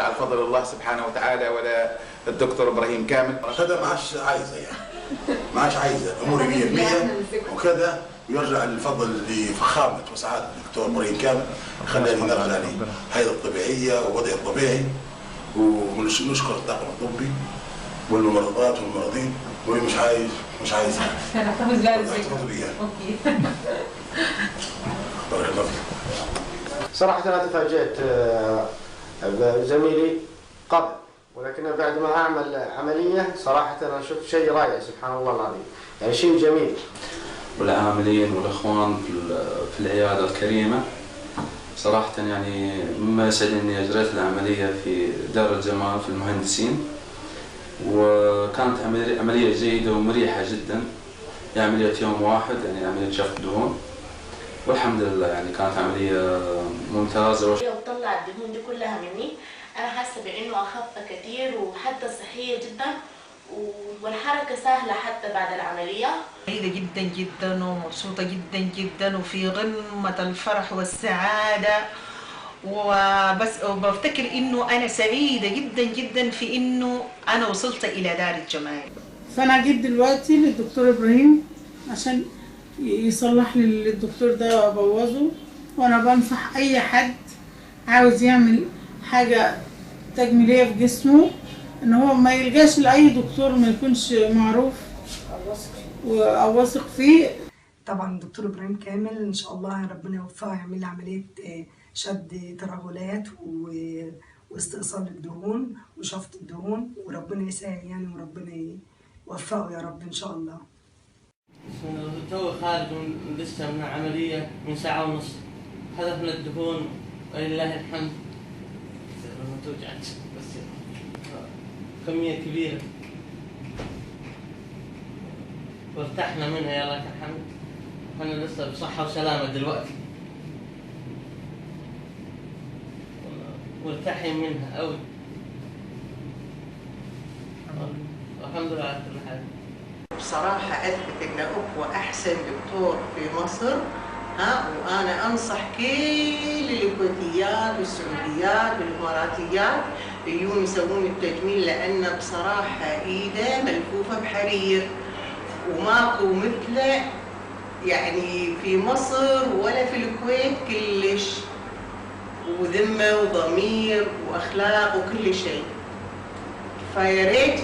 يجعل فضل الله سبحانه وتعالى ولا الدكتور ابراهيم كامل. كذا ما عادش عايزه يعني، ما عادش عايزه اموري 100% وكذا، ويرجع الفضل لفخامه وسعاده الدكتور ابراهيم كامل، خلاني نرجع لهيئه الطبيعيه ووضعي الطبيعي. ونشكر الطاقم الطبي والممرضات والممرضين، واللي مش عايز هنحتفظ بيها اوكي. بارك الله فيك. صراحة أنا تفاجأت بزميلي قبل، ولكن بعد ما أعمل عملية صراحة أنا شفت شيء رائع سبحان الله العظيم، يعني شيء جميل. والعاملين والإخوان في العيادة الكريمة صراحة يعني مما يسعدني إني أجريت العملية في دار الجمال في المهندسين، وكانت عملية جيدة ومريحة جدا، يعني عملية يوم واحد، يعني عملية شفط دهون، والحمد لله يعني كانت عملية ممتازة. لو طلع الدهون دي كلها مني أنا حاسة بإنه أخف كتير وحتى صحية جدا، والحركة سهلة حتى بعد العملية. سعيدة جدا جدا ومبسوطة جدا جدا وفي قمة الفرح والسعادة، وبفتكر إنه أنا سعيدة جدا جدا في إنه أنا وصلت إلى دار الجمال. فأنا جيت دلوقتي للدكتور إبراهيم عشان يصلح لي الدكتور ده وأبوظه، وأنا بنصح أي حد عاوز يعمل حاجة تجميلية في جسمه إن هو ما يلجاش لأي دكتور ما يكونش معروف أو واثق فيه. طبعا الدكتور إبراهيم كامل إن شاء الله ربنا يوفقه يعمل لي عملية شد ترهلات واستئصال الدهون وشفط الدهون، وربنا يسهل يعني، وربنا يوفقه يا رب إن شاء الله. تو خارج من عملية من ساعة ونص، حذفنا الدهون ولله الحمد، ما توجعش بس كمية كبيرة وارتحنا منها يا لك الحمد. احنا لسه بصحة وسلامة دلوقتي، مرتاحين منها قوي والحمد لله على كل حال. بصراحة أثبت إن هو أحسن دكتور في مصر، وأنا أنصح كل الكويتيات والسعوديات والإماراتيات يجون يسوون التجميل، لأن بصراحة إيده ملفوفة بحرير وماكو مثله يعني في مصر ولا في الكويت كلش، وذمة وضمير وأخلاق وكل شيء، فياريت